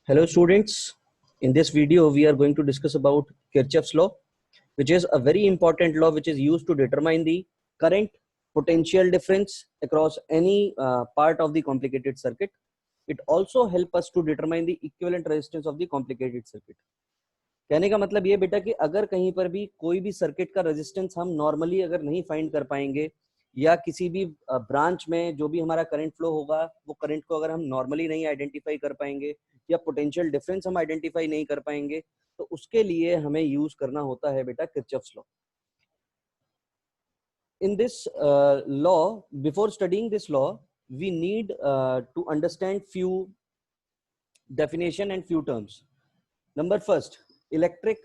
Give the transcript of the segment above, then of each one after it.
Hello students, in this video we are going to discuss about Kirchhoff's law, which is a very important law which is used to determine the current potential difference across any part of the complicated circuit. It also helps us to determine the equivalent resistance of the complicated circuit. कहने का मतलब ये बेटा कि अगर कहीं पर भी कोई भी सर्किट का रेजिस्टेंस हम नॉर्मली अगर नहीं फाइंड कर पाएंगे या किसी भी ब्रांच में जो भी हमारा करंट फ्लो होगा वो करंट को अगर हम नॉर्मली नहीं आइडेंटिफाई कर पाएंगे या पोटेंशियल डिफरेंस हम आइडेंटिफाई नहीं कर पाएंगे तो उसके लिए हमें यूज करना होता है बेटा Kirchhoff's law. In this law, before studying this law, we need to understand few definition and few terms. Number first, electric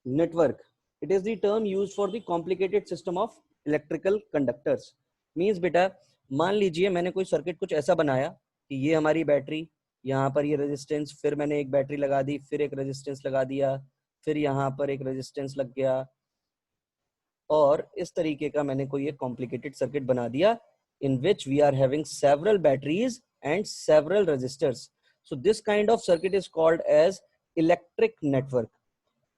network. It is the term used for the complicated system of electrical conductors. Means बेटा मान लीजिए मैंने कोई circuit कुछ ऐसा बनाया कि ये हमारी बैटरी, यहाँ पर ये रेजिस्टेंस, फिर मैंने एक बैटरी लगा दी, फिर एक रेजिस्टेंस लगा दिया, फिर यहाँ पर एक रेजिस्टेंस लग गया और इस तरीके का मैंने कोई एक कॉम्प्लिकेटेड सर्किट बना दिया in which we are having several batteries and several resistors. So this kind of circuit is called as electric network.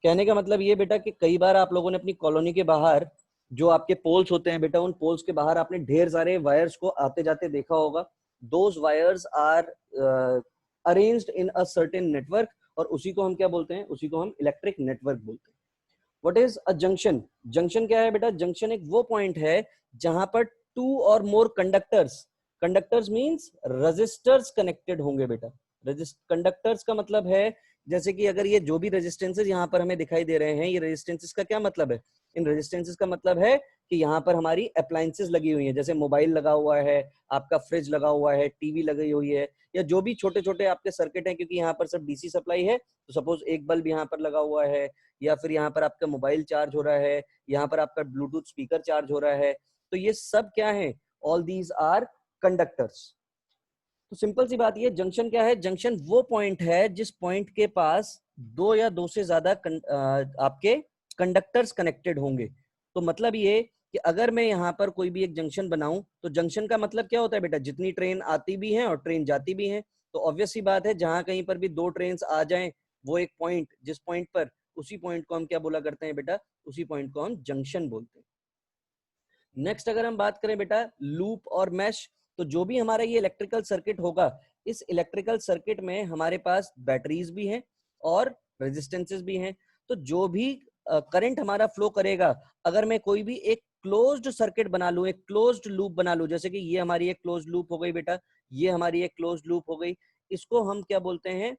कहने का मतलब ये बेटा कि कई बार आप लोगों ने अपनी कॉलोनी के बाहर जो आपके पोल्स होते हैं बेटा उन पोल्स के बाहर आपने ढेर सारे वायर्स को आते जाते देखा होगा. Those wires are arranged in a certain network और उसी को हम क्या बोलते हैं, उसी को हम इलेक्ट्रिक नेटवर्क बोलते हैं. What is a junction? Junction क्या है बेटा? जंक्शन एक वो पॉइंट है जहां पर टू और मोर कंडक्टर्स मींस रेजिस्टर्स कनेक्टेड होंगे बेटा. कंडक्टर्स का मतलब है जैसे कि अगर ये जो भी रेजिस्टेंसेस यहाँ पर हमें दिखाई दे रहे हैं, ये रेजिस्टेंसेस का क्या मतलब है? इन रेजिस्टेंसेस का मतलब है कि यहाँ पर हमारी अप्लायंसेस लगी हुई हैं, जैसे मोबाइल लगा हुआ है, आपका फ्रिज लगा हुआ है, टीवी लगी हुई है, या जो भी छोटे छोटे आपके सर्किट हैं, क्योंकि यहाँ पर सब डीसी सप्लाई है तो सपोज एक बल्ब यहाँ पर लगा हुआ है, या फिर यहाँ पर आपका मोबाइल चार्ज हो रहा है, यहाँ पर आपका ब्लूटूथ स्पीकर चार्ज हो रहा है, तो ये सब क्या है? All these are conductors. तो सिंपल सी बात ये, जंक्शन क्या है? जंक्शन वो पॉइंट है जिस पॉइंट के पास दो या दो से ज्यादा आपके कंडक्टर्स कनेक्टेड होंगे. तो मतलब ये कि अगर मैं यहाँ पर कोई भी एक जंक्शन बनाऊं तो जंक्शन का मतलब क्या होता है बेटा? जितनी ट्रेन आती भी है और ट्रेन जाती भी है. तो ऑब्वियस सी बात है जहां कहीं पर भी दो ट्रेन आ जाएं वो एक पॉइंट, जिस पॉइंट पर, उसी पॉइंट को हम क्या बोला करते हैं बेटा? उसी पॉइंट को हम जंक्शन बोलते हैं. नेक्स्ट अगर हम बात करें बेटा लूप और मैश, तो जो भी हमारा ये इलेक्ट्रिकल सर्किट होगा, इस इलेक्ट्रिकल सर्किट में हमारे पास बैटरीज भी हैं और रेजिस्टेंसेस भी हैं. तो जो भी करंट हमारा फ्लो करेगा, अगर मैं कोई भी एक क्लोज्ड सर्किट बना लूं, एक क्लोज्ड लूप बना लूं, जैसे कि ये हमारी एक क्लोज्ड लूप हो गई बेटा, ये हमारी एक क्लोज्ड लूप हो गई, इसको हम क्या बोलते हैं?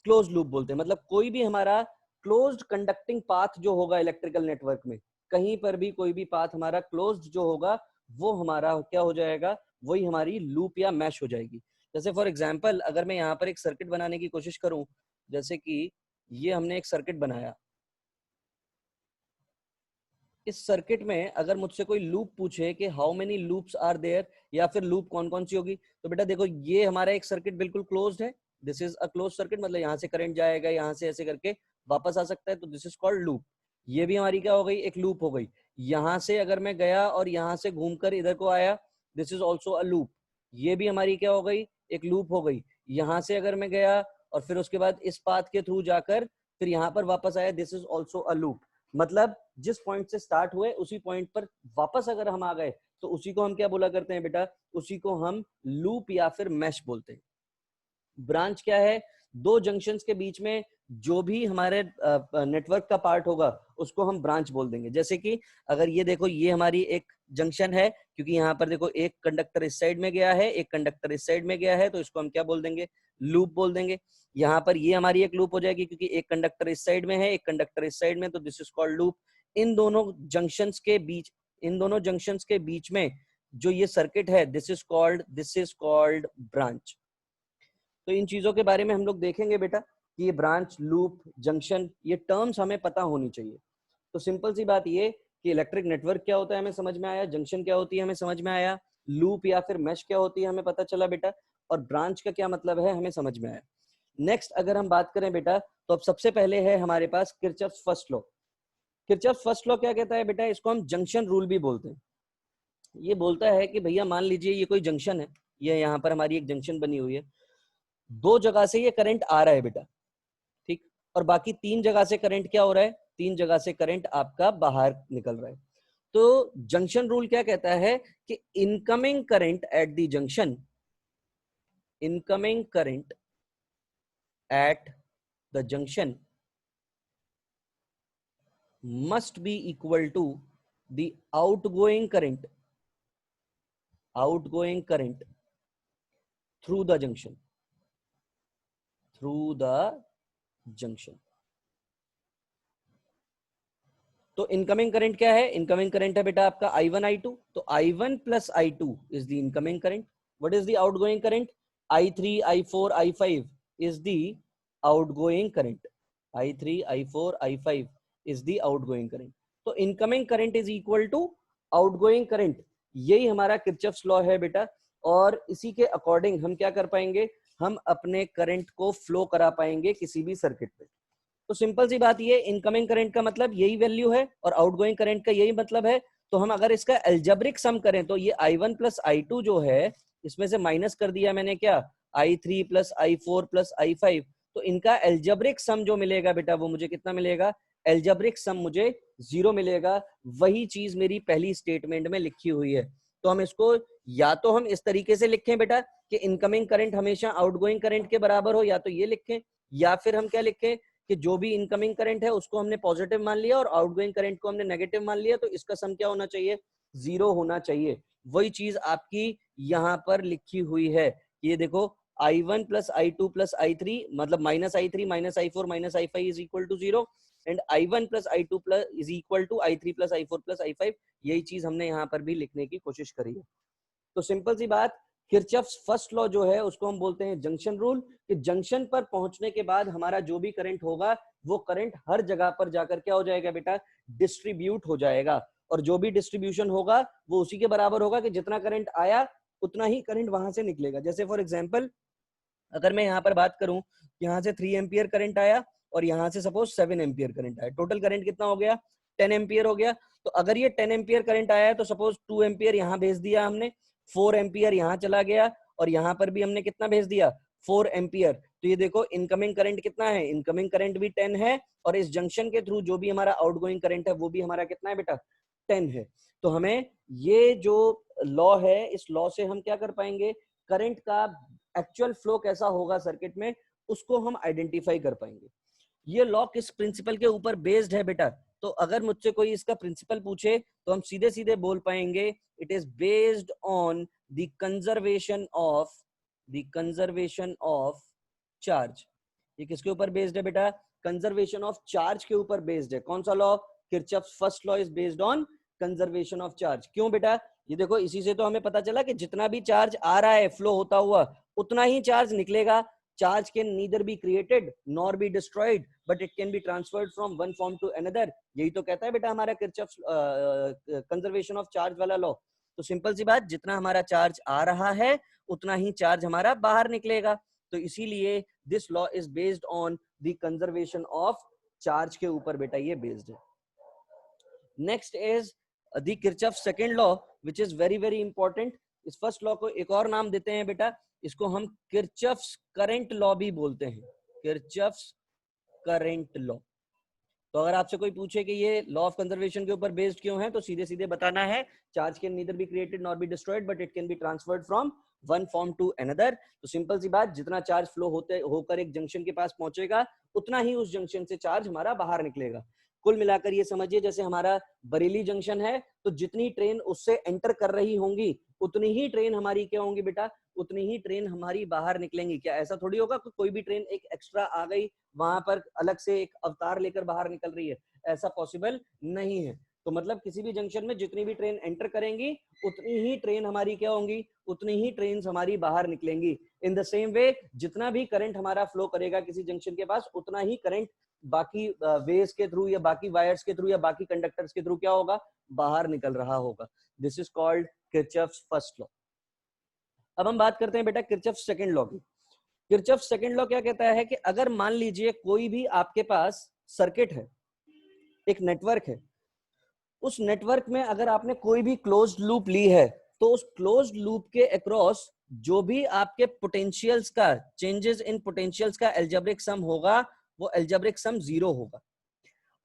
क्लोज लूप बोलते हैं. मतलब कोई भी हमारा क्लोज्ड कंडक्टिंग पाथ जो होगा इलेक्ट्रिकल नेटवर्क में, कहीं पर भी कोई भी पाथ हमारा क्लोज्ड जो होगा वो हमारा क्या हो जाएगा? वही हमारी लूप या मैश हो जाएगी. जैसे फॉर एग्जांपल अगर मैं यहाँ पर एक सर्किट बनाने की कोशिश करूं, जैसे कि ये हमने एक सर्किट बनाया, इस सर्किट में अगर मुझसे कोई लूप पूछे कि how many loops are there, या फिर लूप कौन कौन सी होगी, तो बेटा देखो ये हमारा एक सर्किट बिल्कुल क्लोज्ड है. This is a close circuit, मतलब यहाँ से करंट जाएगा, यहाँ से ऐसे करके वापस आ सकता है, तो दिस इज कॉल्ड लूप. ये भी हमारी क्या हो गई? एक लूप हो गई. यहाँ से अगर मैं गया और यहाँ से घूमकर इधर को आया, this is also a loop. ये भी हमारी क्या हो गई? एक लूप हो गई. यहाँ से अगर मैं गया और फिर उसके बाद इस पाथ के थ्रू जाकर फिर यहाँ पर वापस आया, this is also a loop. मतलब जिस पॉइंट से स्टार्ट हुए उसी पॉइंट पर वापस अगर हम आ गए तो उसी को हम क्या बोला करते हैं बेटा? उसी को हम लूप या फिर मैश बोलते हैं. ब्रांच क्या है? दो जंक्शंस के बीच में जो भी हमारे नेटवर्क का पार्ट होगा उसको हम ब्रांच बोल देंगे. जैसे कि अगर ये देखो ये हमारी एक जंक्शन है, क्योंकि यहाँ पर देखो एक कंडक्टर इस साइड में गया है, एक कंडक्टर इस साइड में गया है, तो इसको हम क्या बोल देंगे? लूप बोल देंगे. यहाँ पर ये हमारी एक लूप हो जाएगी क्योंकि एक कंडक्टर इस साइड में है, एक कंडक्टर इस साइड में, तो दिस इज कॉल्ड लूप. इन दोनों जंक्शंस के बीच में जो ये सर्किट है, दिस इज कॉल्ड ब्रांच. तो इन चीजों के बारे में हम लोग देखेंगे बेटा कि ये ब्रांच, लूप, जंक्शन, ये टर्म्स हमें पता होनी चाहिए. तो सिंपल सी बात ये कि इलेक्ट्रिक नेटवर्क क्या होता है हमें समझ में आया, जंक्शन क्या होती है हमें समझ में आया, लूप या फिर मैश क्या होती है हमें पता चला बेटा, और ब्रांच का क्या मतलब है हमें समझ में आया. नेक्स्ट अगर हम बात करें बेटा, तो अब सबसे पहले है हमारे पास Kirchhoff's first law. Kirchhoff's first law क्या कहता है बेटा? इसको हम जंक्शन रूल भी बोलते हैं. ये बोलता है कि भैया मान लीजिए ये कोई जंक्शन है, ये यहाँ पर हमारी एक जंक्शन बनी हुई है, 2 जगह से ये करंट आ रहा है बेटा, ठीक, और बाकी 3 जगह से करंट क्या हो रहा है, 3 जगह से करंट आपका बाहर निकल रहा है। तो जंक्शन रूल क्या कहता है कि incoming current at the junction, incoming current at the junction must be equal to the outgoing current through the junction, through the junction। तो इनकमिंग करंट क्या है, इनकमिंग करंट है बेटा आपका I1 I2, तो I1 plus I2 is the incoming current। what is the outgoing current, I3 I4 I5 is the outgoing current, I3 I4 I5 is the outgoing current। तो incoming current is equal to outgoing current, यही हमारा Kirchhoff's law है बेटा। और इसी के according हम क्या कर पाएंगे, हम अपने करंट को फ्लो करा पाएंगे किसी भी सर्किट पे। तो सिंपल सी बात ये, इनकमिंग करंट का मतलब यही वैल्यू है और आउटगोइंग करंट का यही मतलब है। तो हम अगर इसका एल्जेब्रिक सम करें तो ये I1 प्लस I2 जो है, इसमें से माइनस कर दिया मैंने क्या, I3 plus I4 plus I5, तो इनका एल्जेब्रिक सम जो मिलेगा बेटा वो मुझे कितना मिलेगा, एल्जेब्रिक सम मुझे 0 मिलेगा। वही चीज मेरी पहली स्टेटमेंट में लिखी हुई है। तो हम इसको या तो हम इस तरीके से लिखें बेटा कि इनकमिंग करंट हमेशा आउटगोइंग करंट के बराबर हो, या तो ये लिखें, या फिर हम क्या लिखें कि जो भी इनकमिंग करंट है उसको हमने पॉजिटिव मान लिया और आउटगोइंग करंट को हमने नेगेटिव मान लिया, तो इसका सम क्या होना चाहिए, 0 होना चाहिए। वही चीज आपकी यहां पर लिखी हुई है। ये देखो I1 plus I2 plus I3 मतलब minus I3 minus I4 minus I5 is equal to 0 and I1 plus I2 plus is equal to I3 plus I4 plus I5। यही चीज हमने यहाँ पर भी लिखने की कोशिश करी है। तो सिंपल सी बात, किरचॉफ्स फर्स्ट लॉ जो है उसको हम बोलते हैं जंक्शन रूल, कि जंक्शन पर पहुंचने के बाद हमारा जो भी करंट होगा वो करंट हर जगह पर जाकर क्या हो जाएगा बेटा, डिस्ट्रीब्यूट हो जाएगा। और जो भी डिस्ट्रीब्यूशन होगा वो उसी के बराबर होगा कि जितना करंट आया उतना ही करंट वहां से निकलेगा। जैसे फॉर एग्जाम्पल अगर मैं यहाँ पर बात करूं, यहाँ से 3 एम्पियर करंट आया और यहाँ से सपोज 7 एम्पियर करंट आया, टोटल करंट कितना हो गया, 10 एम्पियर हो गया। तो अगर ये 10 एम्पियर करंट आया है तो सपोज 2 एम्पियर यहाँ भेज दिया हमने, 4 एम्पियर यहाँ चला गया और यहाँ पर भी हमने कितना भेज दिया, 4 एम्पियर। तो ये देखो इनकमिंग करंट कितना है, इनकमिंग करंट भी 10 है और इस जंक्शन के थ्रू जो भी हमारा आउटगोइंग करंट है वो भी हमारा कितना है बेटा, 10 है। तो हमें ये जो लॉ है, इस लॉ से हम क्या कर पाएंगे, करंट का एक्चुअल फ्लो कैसा होगा सर्किट में उसको हम आइडेंटिफाई कर पाएंगे। ये लॉ किस प्रिंसिपल के ऊपर बेस्ड है बेटा, तो अगर मुझसे कोई इसका प्रिंसिपल पूछे तो हम सीधे सीधे बोल पाएंगे it is based on the conservation of charge. ये किसके ऊपर बेस्ड है बेटा, कंजर्वेशन ऑफ चार्ज के ऊपर बेस्ड है। कौन सा law, Kirchhoff's first law is based on conservation of charge. क्यों बेटा, ये देखो इसी से तो हमें पता चला कि जितना भी चार्ज आ रहा है फ्लो होता हुआ उतना ही चार्ज निकलेगा। Charge can neither be created nor be destroyed but it can be transferred from one form to another. यही तो कहता है बेटा हमारा किरचॉफ्स कंजर्वेशन ऑफ चार्ज वाला लॉ। तो सिंपल सी बात, जितना हमारा चार्ज आ रहा है उतना ही चार्ज हमारा बाहर निकलेगा। तो इसीलिए this law is based on the conservation of charge के ऊपर बेटा ये बेस्ड है। Next is the Kirchhoff's second law which is very very important. इस फर्स्ट लॉ को एक और नाम देते हैं बेटा, इसको हम किरचॉफ्स करंट लॉ भी बोलते हैं, किरचॉफ्स करंट लॉ। तो अगर आपसे कोई पूछे कि ये लॉ ऑफ कंजर्वेशन के ऊपर बेस्ड क्यों है तो सीधे सीधे बताना है charge can neither be created nor be destroyed but it can be transferred from one form to another. तो सिंपल सी बात, जितना चार्ज फ्लो होते होकर एक जंक्शन के पास पहुंचेगा उतना ही उस जंक्शन से चार्ज हमारा बाहर निकलेगा। कुल मिलाकर ये समझिए जैसे हमारा बरेली जंक्शन है तो जितनी ट्रेन उससे एंटर कर रही होंगी उतनी ही ट्रेन हमारी क्या होंगी बेटा, उतनी ही ट्रेन हमारी बाहर निकलेंगी। क्या ऐसा थोड़ी होगा कि कोई भी ट्रेन एक एक्स्ट्रा आ गई वहां पर अलग से एक अवतार लेकर बाहर निकल रही है, ऐसा पॉसिबल नहीं है। तो मतलब किसी भी जंक्शन में जितनी भी ट्रेन एंटर करेंगी उतनी ही ट्रेन हमारी क्या होंगी, उतनी ही ट्रेन हमारी बाहर निकलेंगी। इन द सेम वे जितना भी करंट हमारा फ्लो करेगा किसी जंक्शन के पास उतना ही करंट बाकी वेज के थ्रू या बाकी वायर्स के थ्रू या बाकी कंडक्टर्स के थ्रू क्या होगा, बाहर निकल रहा होगा। This is called Kirchhoff's first law. अब हम बात करते हैं बेटा किरचॉफ्स सेकंड लॉ की। किरचॉफ्स सेकंड लॉ क्या कहता है कि अगर मान लीजिए कोई भी आपके पास सर्किट है, एक नेटवर्क है, उस नेटवर्क में अगर आपने कोई भी क्लोज्ड लूप ली है तो उस क्लोज्ड लूप के अक्रॉस जो भी आपके पोटेंशियल्स का चेंजेस इन पोटेंशियल्स का एल्जेब्रिक सम होगा वो एल्जेब्रिक सम 0 होगा।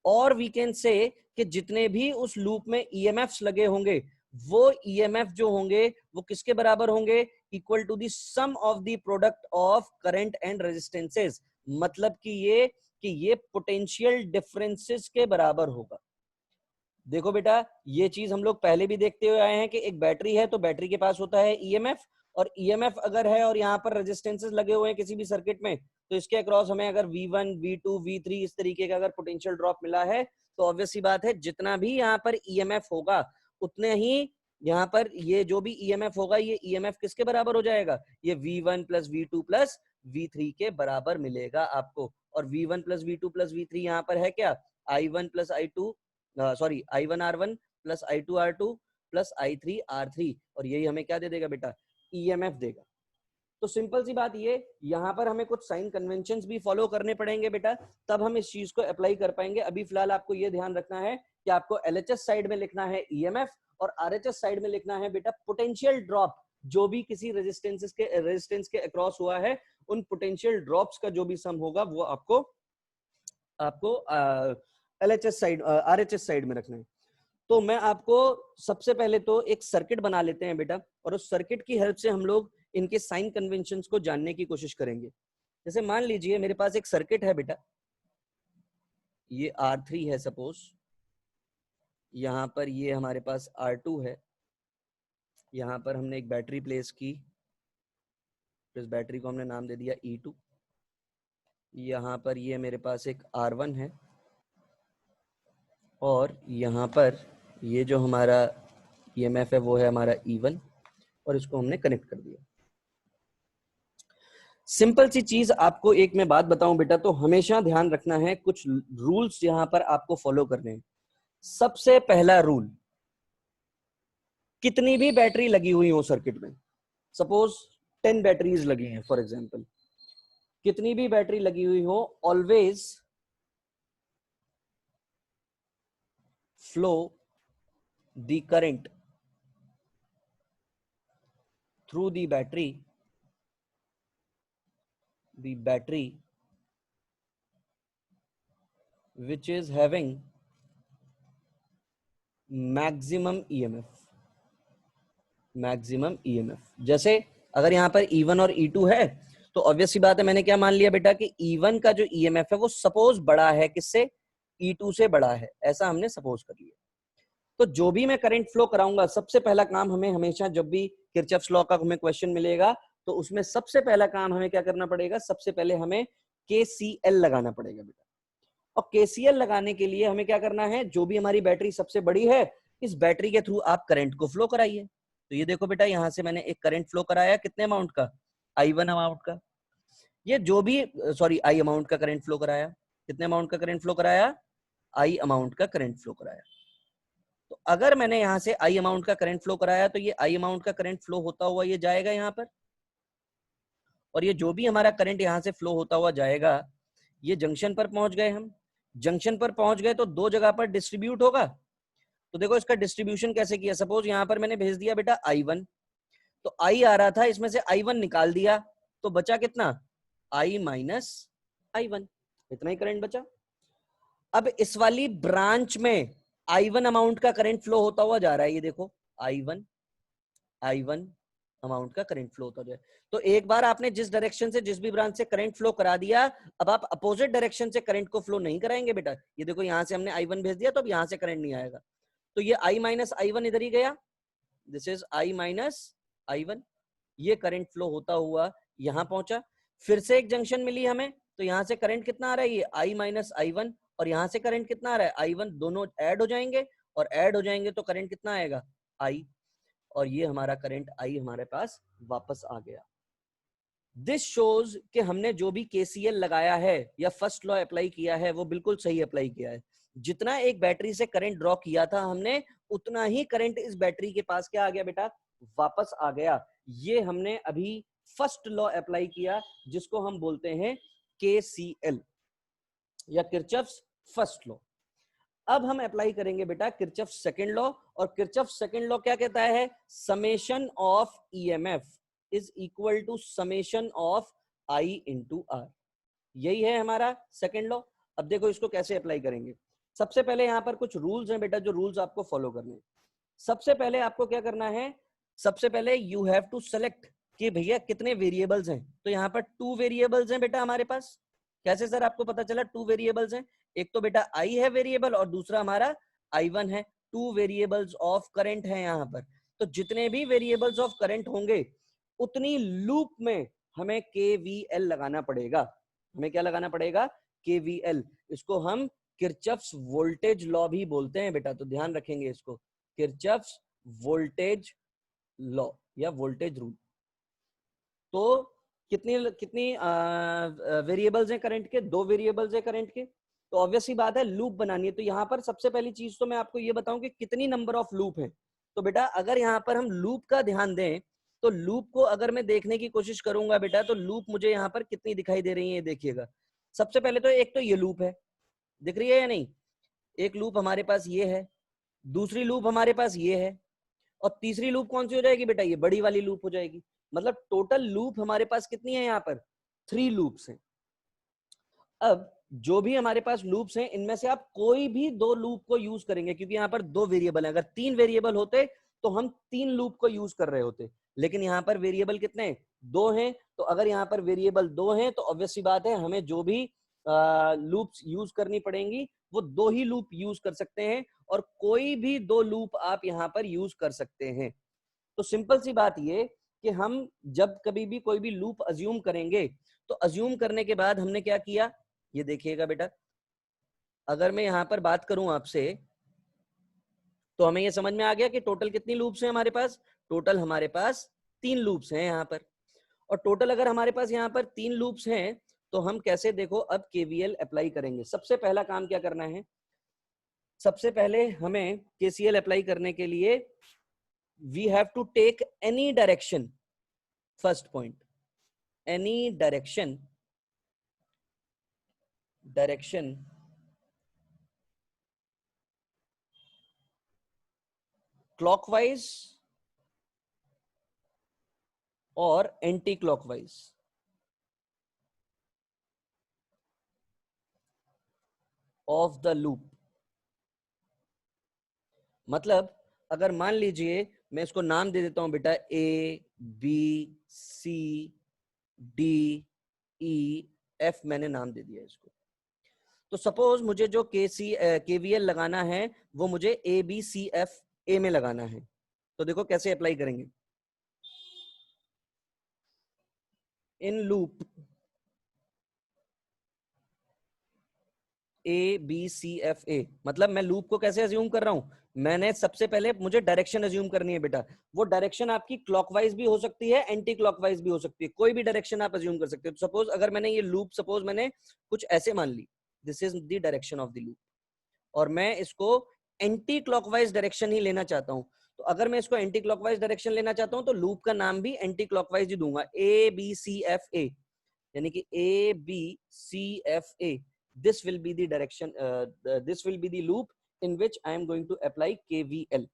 और वी कैन से कि जितने भी उस लूप में ईएमएफ्स लगे होंगे वो ईएमएफ जो होंगे वो किसके बराबर होंगे, equal to the sum of the product of current and resistances. मतलब कि ये पोटेंशियल डिफरेंसेस के बराबर होगा। देखो बेटा ये चीज हम लोग पहले भी देखते हुए आए हैं कि एक बैटरी है तो बैटरी के पास होता है ईएमएफ, और ईएमएफ अगर है और यहाँ पर रेजिस्टेंसेस लगे हुए हैं किसी भी सर्किट में, तो इसके अक्रॉस हमें अगर V1, V2, V3 इस तरीके का अगर पोटेंशियल ड्रॉप मिला है तो ऑब्वियस सी बात है जितना भी यहाँ पर ईएमएफ होगा उतने ही यहाँ पर ये जो भी ईएमएफ होगा ये ईएमएफ किसके बराबर हो जाएगा, ये V1 plus V2 plus V3 के बराबर मिलेगा आपको। और V1 plus V2 plus V3 यहाँ पर है क्या, I1 plus I2 sorry I1 R1 plus I2 R2 plus I3 R3, और यही हमें क्या दे देगा बेटा, ईएमएफ देगा। तो सिंपल सी बात ये, यहाँ पर हमें कुछ साइन कन्वेंशंस भी फॉलो करने पड़ेंगे बेटा, तब हम इस चीज को अप्लाई कर पाएंगे। अभी फिलहाल आपको ये ध्यान रखना है कि आपको एलएचएस साइड में लिखना है ईएमएफ और आरएचएस साइड में लिखना है बेटा पोटेंशियल ड्रॉप। जो भी किसी रेजिस्टेंस के अक्रॉस हुआ है उन पोटेंशियल ड्रॉप्स का जो भी सम होगा वो आपको एलएचएस साइड आरएचएस साइड में रखना है। तो मैं आपको सबसे पहले तो एक सर्किट बना लेते हैं बेटा, और उस सर्किट की हेल्प से हम लोग इनके साइन कन्वेंशंस को जानने की कोशिश करेंगे। जैसे मान लीजिए मेरे पास एक सर्किट है बेटा, ये R3 है सपोज, यहाँ पर ये हमारे पास R2 है, यहाँ पर हमने एक बैटरी प्लेस की, इस बैटरी को हमने नाम दे दिया E2। यहाँ पर ये मेरे पास एक R1 है, और यहाँ पर ये जो हमारा EMF है वो है हमारा E1, और इसको हमने कनेक्ट कर दिया। सिंपल सी चीज आपको एक मैं बात बताऊं बेटा, तो हमेशा ध्यान रखना है, कुछ रूल्स यहां पर आपको फॉलो करने हैं। सबसे पहला रूल, कितनी भी बैटरी लगी हुई हो सर्किट में, सपोज 10 बैटरीज लगी हैं फॉर एग्जांपल, कितनी भी बैटरी लगी हुई हो, always flow the current through the battery which is having maximum EMF। जैसे अगर यहाँ पर E1 और E2 है तो ऑब्वियस सी बात है, मैंने क्या मान लिया बेटा कि E1 का जो EMF है वो सपोज बड़ा है किससे, E2 से बड़ा है, ऐसा हमने सपोज कर लिया। तो जो भी मैं करंट फ्लो कराऊंगा, सबसे पहला काम हमें हमेशा, जब भी किरचॉफ्स लॉ का हमें क्वेश्चन मिलेगा तो उसमें सबसे पहला काम हमें क्या करना पड़ेगा, सबसे पहले हमें KCL लगाना पड़ेगा बेटा। और KCL लगाने के लिए हमें क्या करना है, जो भी हमारी बैटरी सबसे बड़ी है इस बैटरी के थ्रू आप करंट को फ्लो कराइए। तो ये देखो बेटा, यहां से मैंने एक करंट फ्लो कराया, कितने अमाउंट का, I1 अमाउंट का। ये जो भी I अमाउंट का करंट फ्लो कराया, कितने अमाउंट का करंट फ्लो कराया, I अमाउंट का करंट फ्लो कराया। तो अगर मैंने यहां से I अमाउंट का करंट फ्लो कराया तो ये I अमाउंट का करंट फ्लो होता हुआ ये जाएगा यहाँ पर, और ये जो भी हमारा करंट यहां से फ्लो होता हुआ जाएगा, ये जंक्शन पर पहुंच गए, हम जंक्शन पर पहुंच गए तो दो जगह पर डिस्ट्रीब्यूट होगा। तो देखो इसका डिस्ट्रीब्यूशन कैसे किया, सपोज यहां पर मैंने भेज दिया बेटा I1, तो I आ रहा था, इसमें से I1 निकाल दिया तो बचा कितना, I माइनस I1, इतना ही करंट बचा। अब इस वाली ब्रांच में I1 अमाउंट का करंट फ्लो होता हुआ जा रहा है, ये देखो I1 अमाउंट का करंट फ्लो होता जाए। तो एक बार आपने जिस डायरेक्शन से जिस भी ब्रांच से करंट फ्लो करा दिया, अब आप अपोजिट डायरेक्शन से करंट को फ्लो नहीं कराएंगे बेटा। ये देखो यहां से हमने I1 भेज दिया तो अब यहां से करंट नहीं आएगा, तो ये I माइनस I1 इधर ही गया, this is I minus I1। ये करंट फ्लो होता हुआ यहां पहुंचा, फिर से एक जंक्शन मिली हमें, तो यहां से करंट कितना आ रहा है, ये I माइनस I1, और यहां से करंट कितना आ रहा है I1, दोनों ऐड हो जाएंगे, और ऐड हो जाएंगे तो करंट कितना आएगा I, और ये हमारा करंट I हमारे पास वापस आ गया। दिस शोज कि हमने जो भी KCL लगाया है या फर्स्ट लॉ अप्लाई किया है वो बिल्कुल सही अप्लाई किया है। जितना एक बैटरी से करंट ड्रॉ किया था हमने, उतना ही करंट इस बैटरी के पास क्या आ गया बेटा, वापस आ गया। ये हमने अभी फर्स्ट लॉ अप्लाई किया जिसको हम बोलते हैं KCL या किरचॉफ्स फर्स्ट लॉ। अब हम अप्लाई करेंगे बेटा किरचॉफ्स सेकंड लॉ, और किरचॉफ्स सेकंड लॉ क्या कहता है, summation of EMF is equal to summation of I into R. यही है हमारा सेकेंड लॉ। अब देखो इसको कैसे अप्लाई करेंगे। सबसे पहले यहाँ पर कुछ रूल्स हैं बेटा, जो रूल्स आपको फॉलो करने हैं। सबसे पहले आपको क्या करना है, सबसे पहले यू हैव टू सेलेक्ट कि भैया कितने वेरिएबल्स हैं। तो यहाँ पर 2 वेरिएबल्स हैं बेटा हमारे पास। कैसे सर आपको पता चला 2 वेरिएबल्स हैं? एक तो बेटा आई है वेरिएबल और दूसरा हमारा I1 है। 2 वेरिएबल्स ऑफ करंट है यहाँ पर। तो जितने भी वेरिएबल्स ऑफ करंट होंगे उतनी लूप में हमें KVL लगाना पड़ेगा। हमें क्या लगाना पड़ेगा? KVL। इसको हम किरचॉफ्स वोल्टेज लॉ भी बोलते हैं बेटा, तो ध्यान रखेंगे इसको, किरचॉफ्स वोल्टेज लॉ या वोल्टेज रूल। तो कितनी कितनी वेरिएबल्स हैं करंट के? 2 वेरिएबल्स हैं करंट के। तो ऑब्वियस सी बात है लूप बनानी है। तो यहाँ पर सबसे पहली चीज तो मैं आपको ये बताऊं कि कितनी नंबर ऑफ लूप हैं। तो बेटा अगर यहाँ पर हम लूप का ध्यान दें तो लूप को अगर मैं देखने की कोशिश करूंगा बेटा, तो लूप मुझे यहाँ पर कितनी दिखाई दे रही है, ये देखिएगा। सबसे पहले तो एक तो ये लूप है, दिख रही है या नहीं? एक लूप हमारे पास ये है, दूसरी लूप हमारे पास ये है, और तीसरी लूप कौन सी हो जाएगी बेटा? ये बड़ी वाली लूप हो जाएगी। मतलब टोटल लूप हमारे पास कितनी है यहाँ पर? 3 लूप्स हैं। अब जो भी हमारे पास लूप्स हैं इनमें से आप कोई भी 2 लूप को यूज करेंगे, क्योंकि यहाँ पर 2 वेरिएबल हैं। अगर 3 वेरिएबल होते तो हम 3 लूप को यूज कर रहे होते, लेकिन यहाँ पर वेरिएबल कितने हैं? 2 हैं। तो अगर यहाँ पर वेरिएबल 2 हैं तो ऑब्वियस सी बात है हमें जो भी लूप्स यूज करनी पड़ेंगी वो 2 ही लूप यूज कर सकते हैं, और कोई भी 2 लूप आप यहाँ पर यूज कर सकते हैं। तो सिंपल सी बात ये कि हम जब कभी भी कोई भी लूप अज्यूम करेंगे तो अज्यूम करने के बाद हमने क्या किया, ये देखिएगा बेटा। अगर मैं यहां पर बात करूं आपसे तो हमें ये समझ में आ गया कि टोटल कितनी लूप्स हैं हमारे पास। टोटल हमारे पास 3 लूप्स हैं यहाँ पर। और टोटल अगर हमारे पास यहाँ पर 3 लूप्स हैं तो हम कैसे, देखो अब KVL अप्लाई करेंगे। सबसे पहला काम क्या करना है, सबसे पहले हमें KCL अप्लाई करने के लिए we have to take any direction. First point, any direction clockwise और anti clockwise of the loop. मतलब अगर मान लीजिए मैं इसको नाम दे देता हूं बेटा ABCDEF, मैंने नाम दे दिया इसको। तो सपोज मुझे जो KVL लगाना है वो मुझे ABCFA में लगाना है। तो देखो कैसे अप्लाई करेंगे। इन लूप ABCFA, मतलब मैं लूप को कैसे अज्यूम कर रहा हूं, मैंने सबसे पहले मुझे डायरेक्शन अज्यूम करनी है बेटा। वो डायरेक्शन आपकी क्लॉकवाइज भी हो सकती है, एंटी क्लॉकवाइज भी हो सकती है, कोई भी डायरेक्शन आप अज्यूम कर सकते हो। सपोज अगर मैंने ये लूप, सपोज मैंने कुछ ऐसे मान ली, this is the direction of the loop, और मैं इसको एंटी क्लॉकवाइज डायरेक्शन ही लेना चाहता हूं। तो अगर मैं इसको एंटी क्लॉकवाइज डायरेक्शन लेना चाहता हूं तो लूप का नाम भी एंटी क्लॉकवाइज ही दूंगा, ABCFA, यानी कि ABCFA। this will be the direction, this will be the loop in which I am going to apply KVL।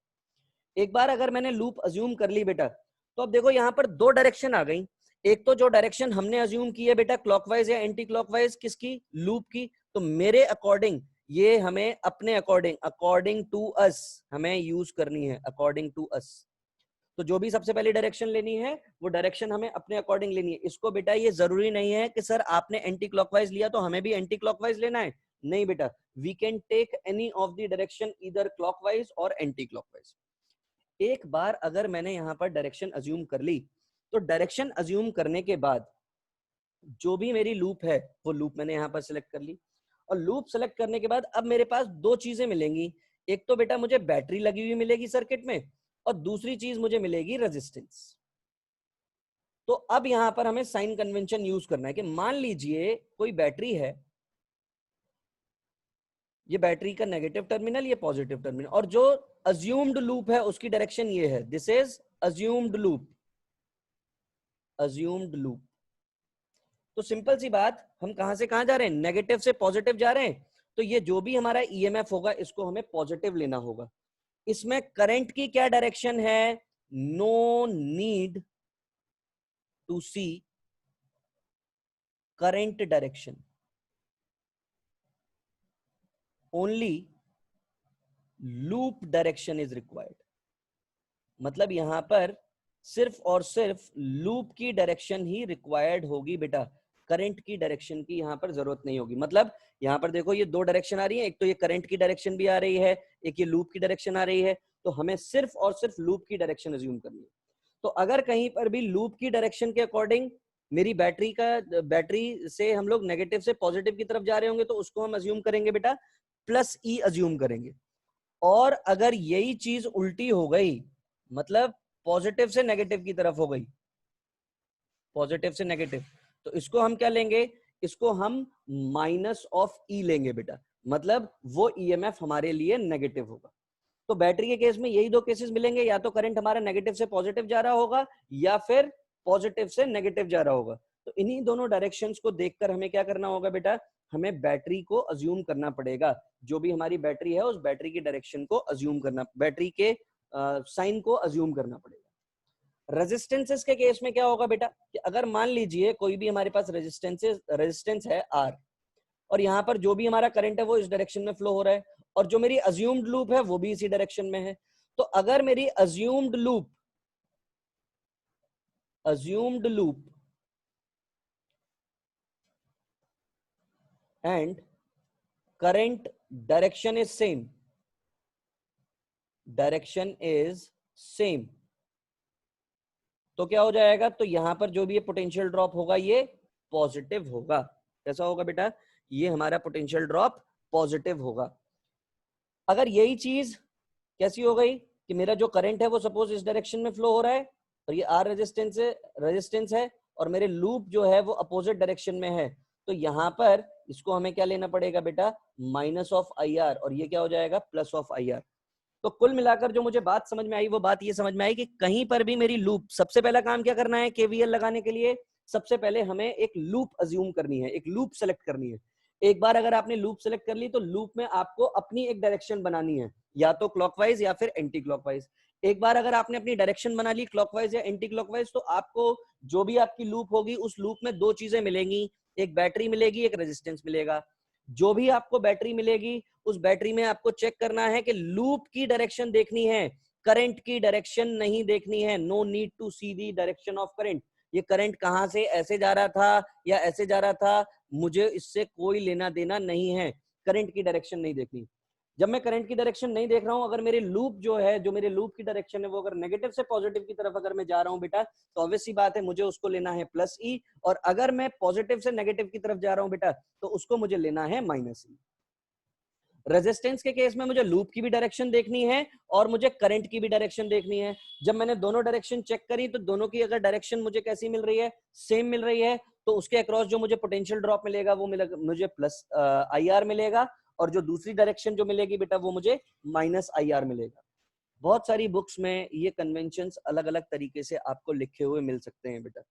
एक बार अगर मैंने लूप अज्यूम कर ली बेटा, तो अब देखो यहाँ पर 2 डायरेक्शन आ गई। एक तो जो डायरेक्शन हमने अज्यूम की है बेटा क्लॉकवाइज या एंटी क्लॉकवाइज, किसकी? लूप की। तो मेरे अकॉर्डिंग ये हमें अपने अकॉर्डिंग टू अस हमें यूज करनी है, अकॉर्डिंग टू अस। तो जो भी सबसे पहली डायरेक्शन लेनी है वो डायरेक्शन हमें अपने अकॉर्डिंग लेनी है। इसको बेटा ये जरूरी नहीं है कि सर आपने एंटी क्लॉकवाइज लिया तो हमें भी एंटी क्लॉकवाइज लेना है, नहीं बेटा, we can take any of the direction, either clockwise और एंटी क्लॉकवाइज। एक बार अगर मैंने यहाँ पर डायरेक्शन अज्यूम कर ली, तो डायरेक्शन अज्यूम करने के बाद जो भी मेरी लूप है वो लूप मैंने यहाँ पर सिलेक्ट कर ली। और लूप सेलेक्ट करने के बाद अब मेरे पास 2 चीजें मिलेंगी। एक तो बेटा मुझे बैटरी लगी हुई मिलेगी सर्किट में, और दूसरी चीज मुझे मिलेगी रेजिस्टेंस। तो अब यहां पर हमें साइन कन्वेंशन यूज करना है कि मान लीजिए कोई बैटरी है, ये बैटरी का नेगेटिव टर्मिनल, ये पॉजिटिव टर्मिनल, और जो अज्यूम्ड लूप है उसकी डायरेक्शन ये है, this is assumed loop, assumed loop. तो सिंपल सी बात, हम कहां से कहां जा रहे हैं? नेगेटिव से पॉजिटिव जा रहे हैं। तो ये जो भी हमारा EMF होगा इसको हमें पॉजिटिव लेना होगा। इसमें करंट की क्या डायरेक्शन है? No need to see current direction. Only loop direction is required. मतलब यहां पर सिर्फ और सिर्फ लूप की डायरेक्शन ही रिक्वायर्ड होगी बेटा, करंट की डायरेक्शन की यहां पर जरूरत नहीं होगी। मतलब यहां पर देखो ये दो डायरेक्शन आ रही है, एक तो ये करंट की डायरेक्शन भी आ रही है, एक ये लूप की डायरेक्शन आ रही है, तो हमें सिर्फ और सिर्फ लूप की डायरेक्शन अज्यूम करनी है। तो अगर कहीं पर भी लूप की डायरेक्शन के अकॉर्डिंग मेरी बैटरी से हम लोग नेगेटिव से पॉजिटिव की तरफ जा रहे होंगे, तो उसको हम अज्यूम करेंगे बेटा प्लस ई अज्यूम करेंगे। और अगर यही चीज उल्टी हो गई, मतलब पॉजिटिव से नेगेटिव की तरफ हो गई, पॉजिटिव से नेगेटिव, तो इसको हम क्या लेंगे, इसको हम माइनस ऑफ ई लेंगे बेटा, मतलब वो ईएमएफ हमारे लिए नेगेटिव होगा। तो बैटरी के केस में यही दो केसेस मिलेंगे, या तो करंट हमारा नेगेटिव से पॉजिटिव जा रहा होगा या फिर पॉजिटिव से नेगेटिव जा रहा होगा। तो इन्हीं दोनों डायरेक्शंस को देखकर हमें क्या करना होगा बेटा, हमें बैटरी को अज्यूम करना पड़ेगा, जो भी हमारी बैटरी है उस बैटरी की डायरेक्शन को अज्यूम करना, बैटरी के साइन को अज्यूम करना पड़ेगा। रेजिस्टेंसेस के केस में क्या होगा बेटा, कि अगर मान लीजिए कोई भी हमारे पास रेजिस्टेंस है आर, और यहाँ पर जो भी हमारा करंट है वो इस डायरेक्शन में फ्लो हो रहा है, और जो मेरी अज्यूम्ड लूप है वो भी इसी डायरेक्शन में है। तो अगर मेरी assumed loop and current direction is same, तो क्या हो जाएगा, तो यहां पर जो भी ये पोटेंशियल ड्रॉप होगा ये पॉजिटिव होगा। कैसा होगा बेटा, ये हमारा पोटेंशियल ड्रॉप पॉजिटिव होगा। अगर यही चीज कैसी हो गई कि मेरा जो करंट है वो सपोज इस डायरेक्शन में फ्लो हो रहा है, और ये आर रेजिस्टेंस है, और मेरे लूप जो है वो अपोजिट डायरेक्शन में है, तो यहां पर इसको हमें क्या लेना पड़ेगा बेटा, माइनस ऑफ आई आर, और ये क्या हो जाएगा, प्लस ऑफ आई आर। तो कुल मिलाकर जो मुझे बात समझ में आई, वो बात ये समझ में आई कि कहीं पर भी मेरी लूप, सबसे पहला काम क्या करना है केवीएल लगाने के लिए, सबसे पहले हमें एक लूप अज्यूम करनी है, एक लूप सेलेक्ट करनी है। एक बार अगर आपने लूप सेलेक्ट कर ली, तो लूप में आपको अपनी एक डायरेक्शन बनानी है, या तो क्लॉकवाइज या फिर एंटी क्लॉकवाइज। एक बार अगर आपने अपनी डायरेक्शन बना ली क्लॉकवाइज या एंटी क्लॉकवाइज, तो आपको जो भी आपकी लूप होगी उस लूप में दो चीजें मिलेंगी, एक बैटरी मिलेगी, एक रेजिस्टेंस मिलेगा। जो भी आपको बैटरी मिलेगी उस बैटरी में आपको चेक करना है कि लूप की डायरेक्शन देखनी है, करंट की डायरेक्शन नहीं देखनी है। No need to see the direction of current, ये करंट कहां से ऐसे जा रहा था या ऐसे जा रहा था, मुझे इससे कोई लेना देना नहीं है, करंट की डायरेक्शन नहीं देखनी। जब मैं करंट की डायरेक्शन नहीं देख रहा हूं, अगर मेरे लूप जो है, जो मेरे लूप की डायरेक्शन है वो अगर नेगेटिव से पॉजिटिव की तरफ अगर मैं जा रहा हूं बेटा, तो ऑब्वियस सी बात है मुझे उसको लेना है प्लस ई, और अगर मैं पॉजिटिव से नेगेटिव की तरफ जा रहा हूं बेटा, तो उसको मुझे लेना है माइनस ई। रेजिस्टेंस के केस में मुझे लूप की भी डायरेक्शन देखनी है और मुझे करंट की भी डायरेक्शन देखनी है। जब मैंने दोनों डायरेक्शन चेक करी, तो दोनों की अगर डायरेक्शन मुझे कैसी मिल रही है, सेम मिल रही है, तो उसके अक्रॉस जो मुझे पोटेंशियल ड्रॉप मिलेगा वो मिलेगा मुझे प्लस आई आर मिलेगा, और जो दूसरी डायरेक्शन जो मिलेगी बेटा वो मुझे माइनस आई आर मिलेगा। बहुत सारी बुक्स में ये कन्वेंशंस अलग अलग तरीके से आपको लिखे हुए मिल सकते हैं बेटा।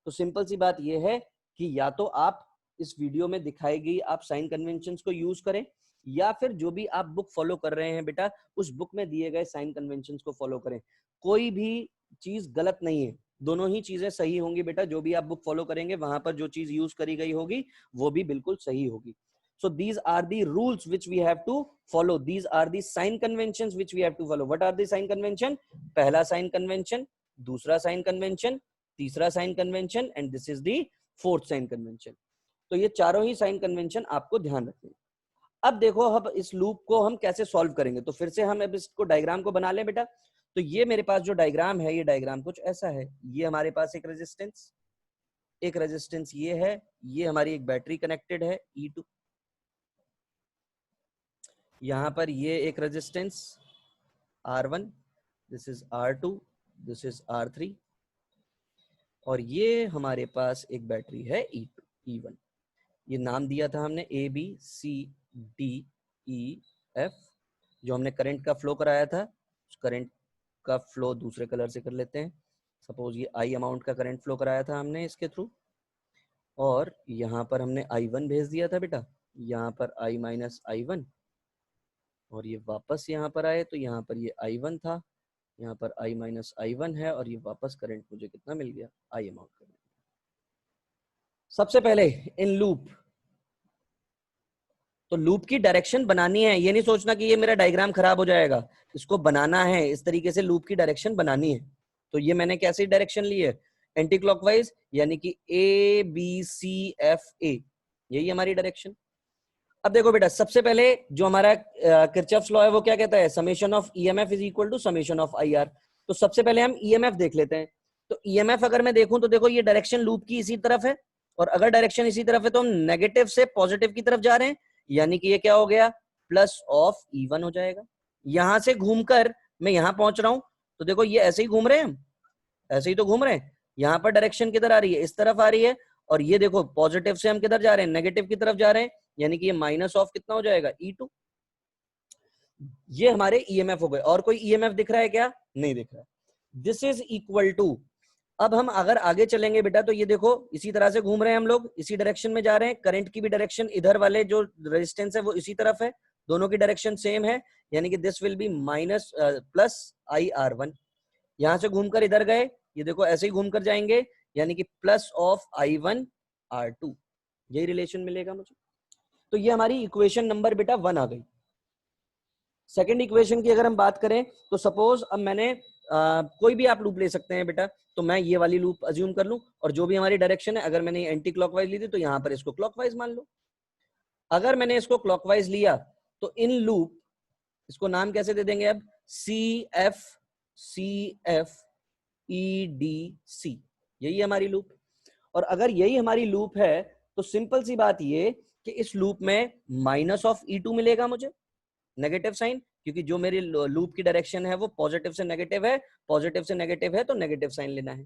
तो सिंपल सी बात ये है कि या तो आप इस वीडियो में दिखाई गई आप साइन कन्वेंशंस को यूज करें, या फिर जो भी आप बुक फॉलो कर रहे हैं बेटा उस बुक में दिए गए साइन कन्वेंशंस को फॉलो करें। कोई भी चीज गलत नहीं है, दोनों ही चीजें सही होंगी बेटा। जो भी आप बुक फॉलो करेंगे वहां पर जो चीज यूज करी गई होगी वो भी बिल्कुल सही होगी। So these are the rules which we have to follow. These are the sign conventions which we have to follow. What are the sign convention? पहला sign convention, दूसरा sign convention, तीसरा sign convention, and this is the fourth sign convention. तो ये चारों ही sign convention आपको ध्यान रखने हैं। अब देखो अब इस लूप को हम कैसे सॉल्व करेंगे, तो फिर से हम अब इसको डायग्राम को बना लें बेटा। तो ये मेरे पास जो डायग्राम है, ये डायग्राम कुछ ऐसा है। ये हमारे पास एक रेजिस्टेंस ये है, ये हमारी एक बैटरी कनेक्टेड है E2, यहां पर ये एक resistance R1, this is R2, this is R3, और ये हमारे पास एक बैटरी है E2, E1। ये नाम दिया था हमने ABCDEF, जो हमने करंट का फ्लो कराया था, उस करंट का फ्लो दूसरे कलर से कर लेते हैं। सपोज ये I अमाउंट का करंट फ्लो कराया था हमने इसके थ्रू, और यहाँ पर हमने I1 भेज दिया था बेटा, यहाँ पर I माइनस I1, और ये वापस यहाँ पर आए तो यहाँ पर ये I1 था, यहाँ पर I माइनस I1 है, और ये वापस करंट मुझे कितना मिल गया, I अमाउंट का। सबसे पहले इन लूप, तो लूप की डायरेक्शन बनानी है, ये नहीं सोचना कि ये मेरा डायग्राम खराब हो जाएगा, इसको बनाना है, इस तरीके से लूप की डायरेक्शन बनानी है। तो ये मैंने कैसी डायरेक्शन ली है, एंटी क्लॉकवाइज, यानी कि A B C F A, यही हमारी डायरेक्शन। अब देखो बेटा, सबसे पहले जो हमारा किरचॉफ्स लॉ है वो क्या कहता है, summation of EMF is equal to summation of IR. तो सबसे पहले हम ईएमएफ देख लेते हैं। तो ईएमएफ अगर मैं देखूं तो देखो ये डायरेक्शन लूप की इसी तरफ है, और अगर डायरेक्शन इसी तरफ है तो हम नेगेटिव से पॉजिटिव की तरफ जा रहे हैं, यानी कि ये क्या हो गया, प्लस ऑफ E1 हो जाएगा। यहां से घूमकर मैं यहां पहुंच रहा हूं, तो देखो ये ऐसे ही घूम रहे हैं, हम ऐसे ही तो घूम रहे हैं। यहां पर डायरेक्शन किधर आ रही है, इस तरफ आ रही है, और ये देखो पॉजिटिव से हम किधर जा रहे हैं, नेगेटिव की तरफ जा रहे हैं, यानी कि ये माइनस ऑफ कितना हो जाएगा, E2। ये हमारे ईएमएफ हो गए। और कोई ईएमएफ दिख रहा है क्या, नहीं दिख रहा है। दिस इज इक्वल टू, अब हम अगर आगे चलेंगे बेटा तो ये देखो इसी तरह से घूम रहे हैं हम लोग, इसी डायरेक्शन में जा रहे हैं, करंट की भी डायरेक्शन इधर वाले जो रेजिस्टेंस है वो इसी तरफ है, दोनों की डायरेक्शन सेम है, यानी कि this will be minus plus IR1। यहां से घूमकर इधर गए, ये देखो ऐसे ही घूमकर जाएंगे, यानी कि प्लस ऑफ I1R2, यही रिलेशन मिलेगा मुझे। तो ये हमारी इक्वेशन नंबर बेटा 1 आ गई। सेकेंड इक्वेशन की अगर हम बात करें तो सपोज अब मैंने कोई भी आप लूप ले सकते हैं बेटा, तो मैं ये वाली लूप अज्यूम कर लूं, और जो भी हमारी डायरेक्शन है, अगर मैंने एंटी क्लॉकवाइज ली थी तो यहां पर इसको क्लॉकवाइज मान लो। अगर मैंने इसको क्लॉकवाइज लिया तो इन लूप, इसको नाम कैसे दे देंगे अब, CF यही है हमारी लूप। और अगर यही हमारी लूप है तो सिंपल सी बात ये कि इस लूप में माइनस ऑफ E2 मिलेगा मुझे, नेगेटिव साइन, क्योंकि जो मेरी लूप की डायरेक्शन है वो पॉजिटिव से नेगेटिव है, पॉजिटिव से नेगेटिव है तो नेगेटिव साइन लेना है।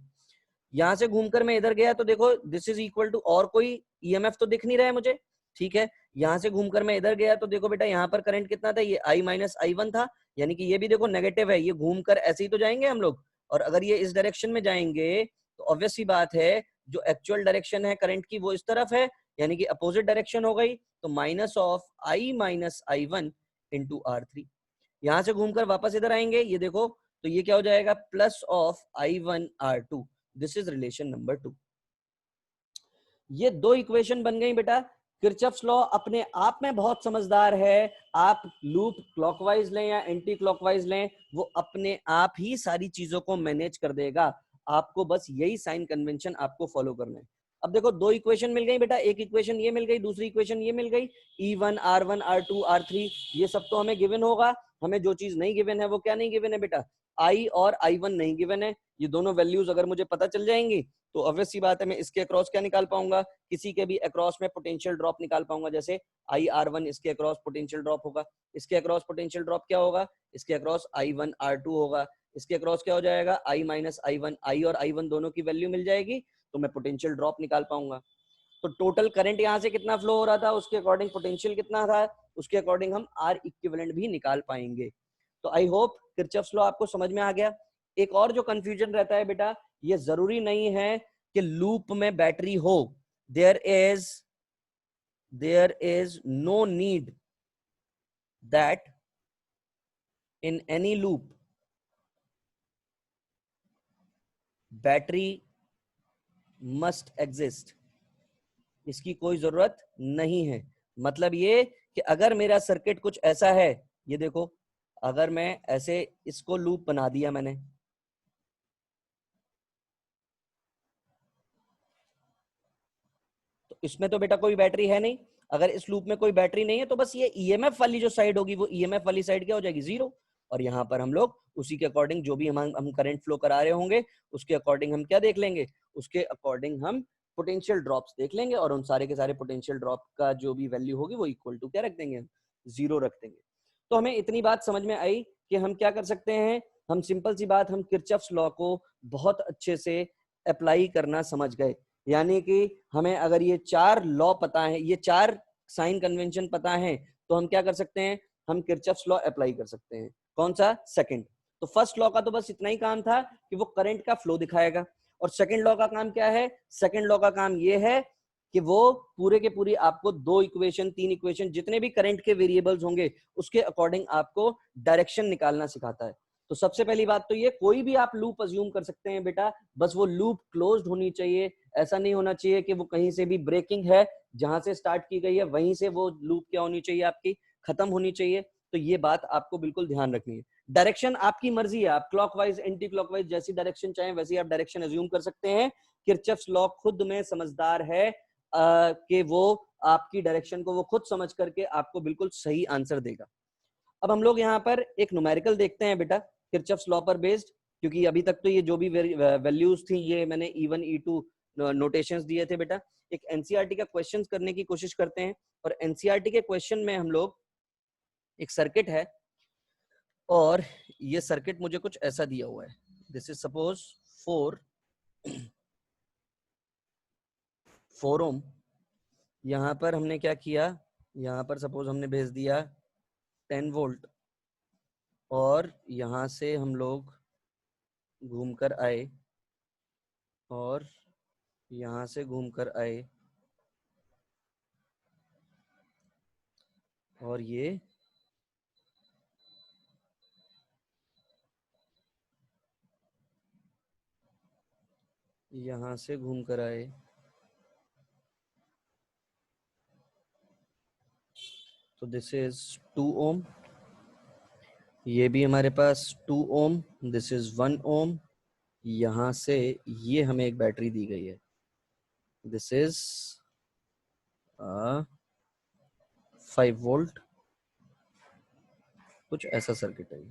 यहां से घूमकर मैं इधर गया तो देखो दिस इज इक्वल टू, और कोई ईएमएफ तो दिख नहीं रहा है मुझे, ठीक है। यहां से घूमकर मैं इधर गया तो देखो बेटा यहाँ पर करंट कितना था, ये I-I1 था, यानी कि ये भी देखो नेगेटिव है, ये घूमकर ऐसे ही तो जाएंगे हम लोग। और अगर ये इस डायरेक्शन में जाएंगे तो ऑब्वियस सी बात है जो एक्चुअल डायरेक्शन है करंट की वो इस तरफ है, यानी कि अपोजिट डायरेक्शन हो गई, तो minus of I-I1 into R3। यहां से घूमकर वापस इधर आएंगे, ये देखो तो ये क्या हो जाएगा, plus of I1R2। This is relation number 2। ये दो इक्वेशन बन गई बेटा। किरचॉफ्स लॉ अपने आप में बहुत समझदार है, आप लूप क्लॉकवाइज लें या एंटी क्लॉकवाइज लें, वो अपने आप ही सारी चीजों को मैनेज कर देगा। आपको बस यही साइन कन्वेंशन आपको फॉलो करना है। अब देखो दो इक्वेशन मिल गई बेटा, एक इक्वेशन ये मिल गई, दूसरी इक्वेशन ये मिल गई, E1 R1 R2 R3, ये सब तो हमें गिवन होगा। हमें जो चीज नहीं गिवन है वो क्या नहीं गिवन है बेटा, I और I1 नहीं गिवन है। ये दोनों वैल्यूज अगर मुझे पता चल जाएंगी तो ऑब्वियस सी बात है मैं इसके अक्रॉस क्या निकाल पाऊंगा, किसी के भी अक्रॉस में पोटेंशियल ड्रॉप निकाल पाऊंगा। जैसे IR1 इसके अक्रॉस पोटेंशियल ड्रॉप होगा, इसके अक्रॉस पोटेंशियल ड्रॉप क्या होगा, इसके अक्रॉस I1 R2 होगा, इसके अक्रॉस क्या हो जाएगा I माइनस I1, I और I1 दोनों की वैल्यू मिल जाएगी तो मैं पोटेंशियल ड्रॉप निकाल पाऊंगा। तो टोटल करंट यहाँ से कितना फ्लो हो रहा था उसके अकॉर्डिंग पोटेंशियल कितना था, उसके अकॉर्डिंग हम R इक्विवेलेंट भी निकाल पाएंगे। तो आई होप किरचॉफ्स लॉ आपको समझ में आ गया। एक और जो कंफ्यूजन रहता है बेटा, ये जरूरी नहीं है कि लूप में बैटरी हो, there is no need that in any loop battery must exist. इसकी कोई जरूरत नहीं है। मतलब ये कि अगर मेरा सर्किट कुछ ऐसा है, ये देखो अगर मैं ऐसे इसको लूप बना दिया मैंने, तो इसमें तो बेटा कोई बैटरी है नहीं। अगर इस लूप में कोई बैटरी नहीं है तो बस ये ईएमएफ वाली जो साइड होगी वो ईएमएफ वाली साइड क्या हो जाएगी, जीरो। और यहाँ पर हम लोग उसी के अकॉर्डिंग जो भी हम करंट फ्लो करा रहे होंगे उसके अकॉर्डिंग हम क्या देख लेंगे, उसके अकॉर्डिंग हम पोटेंशियल ड्रॉप्स देख लेंगे, और उन सारे के सारे पोटेंशियल ड्रॉप का जो भी वैल्यू होगी वो इक्वल टू क्या रख देंगे, जीरो रख देंगे। तो हमें इतनी बात समझ में आई कि हम क्या कर सकते हैं, हम सिंपल सी बात, हम किरचॉफ्स लॉ को बहुत अच्छे से अप्लाई करना समझ गए। यानी कि हमें अगर ये चार लॉ पता है, ये चार साइन कन्वेंशन पता है, तो हम क्या कर सकते हैं, हम किरचॉफ्स लॉ अप्लाई कर सकते हैं। कौन सा, सेकंड। तो फर्स्ट लॉ का तो बस इतना ही काम था कि वो करंट का फ्लो दिखाएगा, और सेकंड लॉ का काम क्या है, सेकंड लॉ का काम ये है कि वो पूरे के पूरी आपको दो इक्वेशन, तीन इक्वेशन, जितने भी करंट के वेरिएबल्स होंगे उसके अकॉर्डिंग आपको डायरेक्शन निकालना सिखाता है। तो सबसे पहली बात तो ये, कोई भी आप लूप अज्यूम कर सकते हैं बेटा, बस वो लूप क्लोज्ड होनी चाहिए। ऐसा नहीं होना चाहिए कि वो कहीं से भी ब्रेकिंग है, जहां से स्टार्ट की गई है वहीं से वो लूप क्या होनी चाहिए, आपकी खत्म होनी चाहिए। तो ये बात आपको बिल्कुल ध्यान रखनी है। डायरेक्शन आपकी मर्जी है, आप क्लॉकवाइज एंटी क्लॉकवाइज जैसी डायरेक्शन चाहें वैसी आप डायरेक्शन अज्यूम कर सकते हैं। किरचॉफ्स लॉ खुद में समझदार है कि वो आपकी डायरेक्शन को वो खुद समझ करके आपको बिल्कुल सही आंसर देगा। अब हम लोग यहाँ पर एक न्यूमेरिकल देखते हैं बेटा, किरचॉफ्स लॉ पर बेस्ड, क्योंकि अभी तक तो ये जो भी वैल्यूज थी ये मैंने E1 E2 नोटेशंस दिए थे बेटा। एक एनसीईआरटी का क्वेश्चन करने की कोशिश करते हैं, और एनसीईआरटी के क्वेश्चन में हम लोग, एक सर्किट है और ये सर्किट मुझे कुछ ऐसा दिया हुआ है। दिस इज सपोज 4 ओम। यहाँ पर हमने क्या किया, यहाँ पर सपोज हमने भेज दिया 10 वोल्ट, और यहाँ से हम लोग घूमकर आए और यहाँ से घूमकर आए और ये यहाँ से घूमकर आए। तो दिस इज 2 ओम, ये भी हमारे पास 2 ओम, दिस इज 1 ओम। यहाँ से ये हमें एक बैटरी दी गई है, दिस इज 5 वोल्ट, कुछ ऐसा सर्किट है।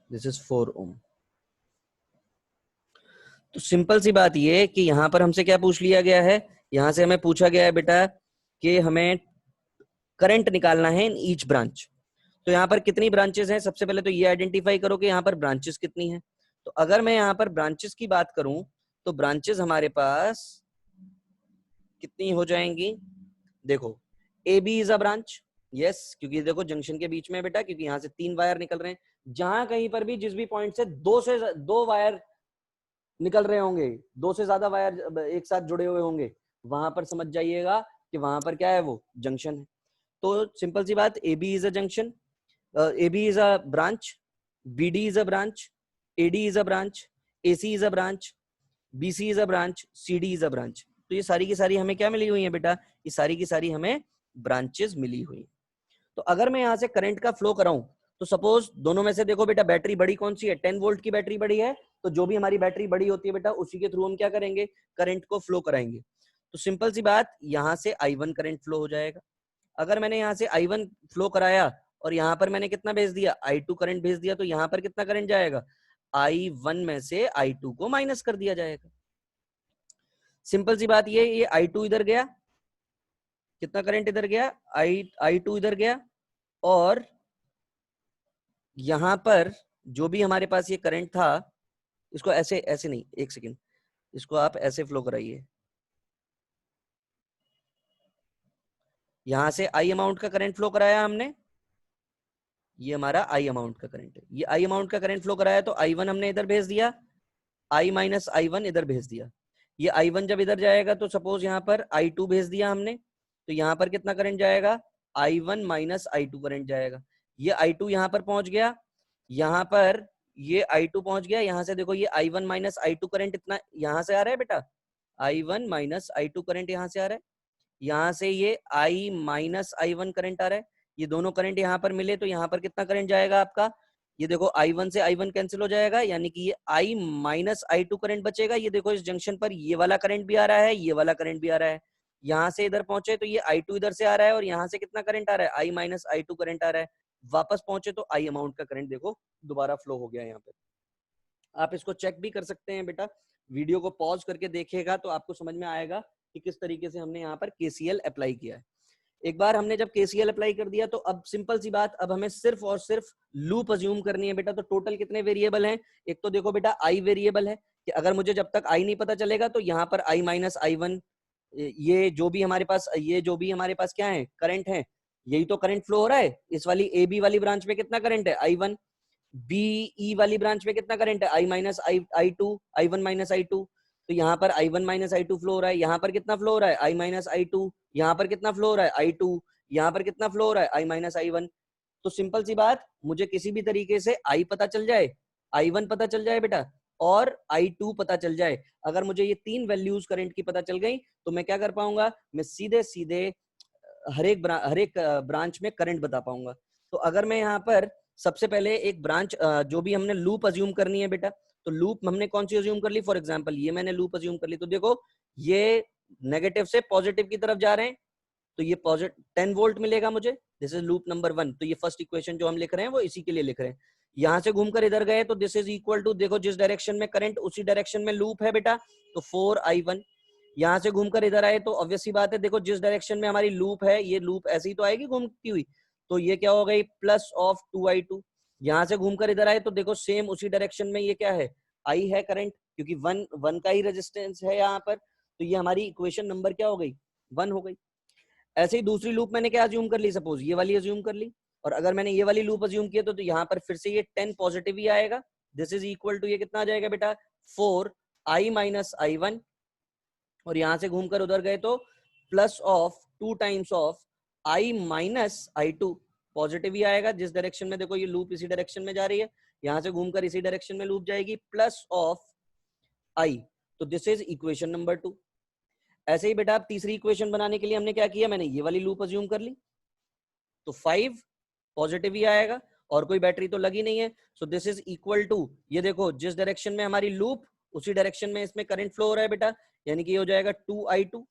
दिस इज 4 ओम। तो सिंपल सी बात ये कि यहाँ पर हमसे क्या पूछ लिया गया है, यहाँ से हमें पूछा गया है बेटा कि हमें करंट निकालना है इन ईच ब्रांच। तो यहाँ पर कितनी ब्रांचेस हैं, सबसे पहले तो ये आइडेंटिफाई करो कि यहाँ पर ब्रांचेस कितनी हैं। तो अगर मैं यहाँ पर ब्रांचेस की बात करूं तो ब्रांचेस हमारे पास कितनी हो जाएंगी, देखो A B is a branch, yes, क्योंकि देखो जंक्शन के बीच में बेटा, क्योंकि यहाँ से 3 वायर निकल रहे हैं। जहां कहीं पर भी जिस भी पॉइंट से दो वायर निकल रहे होंगे, 2 से ज्यादा वायर एक साथ जुड़े हुए होंगे, वहां पर समझ जाइएगा कि वहां पर क्या है, वो जंक्शन है। तो सिंपल सी बात, A B is a junction, AB is a branch, BD is a branch, AD is a branch, AC is a branch, BC is a branch, CD is a branch। तो ये सारी की सारी हमें क्या मिली हुई है बेटा, ये सारी की सारी हमें ब्रांचेस मिली हुई। तो अगर मैं यहाँ से करंट का फ्लो कराऊं तो सपोज दोनों में से देखो बेटा, बैटरी बड़ी कौन सी है, 10 वोल्ट की बैटरी बड़ी है। तो जो भी हमारी बैटरी बड़ी होती है बेटा, उसी के थ्रू हम क्या करेंगे, करंट को फ्लो कराएंगे। तो सिंपल सी बात, यहाँ से I1 करंट फ्लो हो जाएगा। अगर मैंने यहाँ से I1 फ्लो कराया और यहाँ पर मैंने कितना भेज दिया, I2 करंट भेज दिया, तो यहाँ पर कितना करंट जाएगा, I1 में से I2 को माइनस कर दिया जाएगा। सिंपल सी बात ये I2 इधर गया, कितना करंट इधर गया, I2 इधर गया, और यहां पर जो भी हमारे पास ये करंट था, इसको ऐसे ऐसे नहीं, एक सेकेंड, इसको आप ऐसे फ्लो कराइए। यहां से I अमाउंट का करंट फ्लो कराया हमने, ये हमारा I अमाउंट का करंट है, ये I अमाउंट का करंट फ्लो कराया, तो I1 हमने इधर भेज दिया, I माइनस I1 इधर भेज दिया। ये I1 जब इधर जाएगा तो सपोज यहाँ पर I2 भेज दिया हमने, तो यहाँ पर कितना करंट जाएगा, I1 माइनस I2 करंट जाएगा। ये I2 यहाँ पर पहुंच गया, यहाँ पर ये I2 पहुंच गया, यहाँ से देखो ये I1 माइनस I2 करंट इतना यहाँ से आ रहा है बेटा, I1 माइनस I2 करंट यहाँ से आ रहा है, यहाँ से ये I माइनस I1 करंट आ रहा है। ये दोनों करंट यहाँ पर मिले तो यहाँ पर कितना करंट जाएगा आपका, ये देखो I1 से I1 कैंसिल हो जाएगा, यानी कि ये I माइनस I2 करंट बचेगा। ये देखो इस जंक्शन पर ये वाला करंट भी आ रहा है, ये वाला करंट भी आ रहा है। यहाँ से इधर पहुंचे तो ये I2 इधर से आ रहा है, और यहाँ से कितना करंट आ रहा है, I माइनस I2 करंट आ रहा है। वापस पहुंचे तो I अमाउंट का करंट देखो दोबारा फ्लो हो गया। यहाँ पे आप इसको चेक भी कर सकते हैं बेटा, वीडियो को पॉज करके देखिएगा तो आपको समझ में आएगा कि किस तरीके से हमने यहाँ पर KCL अप्लाई किया है। एक बार हमने जब KCL अप्लाई कर दिया तो अब सिंपल सी बात, अब हमें सिर्फ और सिर्फ लूप अज्यूम करनी है बेटा। तो टोटल कितने वेरिएबल हैं, एक तो देखो बेटा I वेरिएबल है, कि अगर मुझे जब तक I नहीं पता चलेगा तो यहाँ पर I माइनस I1, ये जो भी हमारे पास, ये जो भी हमारे पास क्या है, करंट है, यही तो करंट फ्लो हो रहा है। इस वाली AB वाली ब्रांच में कितना करंट है, I1। BE वाली ब्रांच में कितना करंट है, I minus I2, I1 minus I2। तो यहाँ पर I1 माइनस I2 फ्लो हो रहा है, यहाँ पर कितना फ्लो हो रहा है, I माइनस I2, यहाँ पर कितना फ्लो हो रहा है, I2, यहाँ पर कितना फ्लो हो रहा है, I माइनस I1। तो सिंपल सी बात, मुझे किसी भी तरीके से I पता चल जाए I1 पता चल जाए बेटा और I2 पता चल जाए। अगर मुझे ये तीन वैल्यूज करंट की पता चल गई तो मैं क्या कर पाऊंगा, मैं सीधे सीधे हर एक ब्रांच में करंट बता पाऊंगा। तो अगर मैं यहाँ पर सबसे पहले एक ब्रांच जो भी हमने लूप अज्यूम करनी है बेटा, तो लूप हमने कौन सी अज्यूम कर ली, फॉर एग्जांपल ये मैंने लूप अज्यूम कर ली, तो देखो ये नेगेटिव से पॉजिटिव की तरफ जा रहे हैं, तो ये पॉजिटिव 10 वोल्ट मिलेगा मुझे, दिस इज लूप नंबर 1। तो ये फर्स्ट इक्वेशन जो हम लिख रहे हैं वो इसी के लिए लिख रहे हैं। यहां से घूमकर इधर गए तो दिस इज इक्वल टू, देखो जिस डायरेक्शन में करंट उसी डायरेक्शन में लूप है बेटा, तो 4I1। यहां से घूमकर इधर आए तो ऑब्वियस सी बात है, देखो जिस डायरेक्शन में हमारी लूप है, ये लूप ऐसे ही तो आएगी घूमती हुई, तो ये क्या हो गई प्लस ऑफ 2I2। यहां से घूमकर इधर आए तो देखो सेम उसी डायरेक्शन में ये क्या है, आई है करंट, क्योंकि वन का ही रेजिस्टेंस है यहाँ पर, तो ये हमारी इक्वेशन नंबर क्या हो गई, 1 हो गई। ऐसे ही दूसरी लूप मैंने क्या अज्यूम कर ली, सपोज ये वाली अज्यूम कर ली, और अगर मैंने ये वाली लूप अज्यूम किया तो यहाँ पर फिर से ये 10 पॉजिटिव ही आएगा, दिस इज इक्वल टू ये कितना आ जाएगा बेटा 4I माइनस I1, और यहां से घूमकर उधर गए तो plus of 2 times of I minus I2, positive ही आएगा जिस डायरेक्शन में, देखो ये लूप इसी डायरेक्शन में जा रही है, यहां से घूमकर इसी डायरेक्शन में लूप जाएगी, प्लस ऑफ I। तो दिस इज इक्वेशन नंबर 2। ऐसे ही बेटा आप तीसरी इक्वेशन बनाने के लिए हमने क्या किया, मैंने ये वाली लूप अज्यूम कर ली, तो 5 पॉजिटिव ही आएगा और कोई बैटरी तो लगी नहीं है, so this is equal to, ये देखो जिस डायरेक्शन में हमारी लूप उसी डायरेक्शन में इसमें करंट फ्लो हो रहा है बेटा, यानी कि ये हो जाएगा 2I2,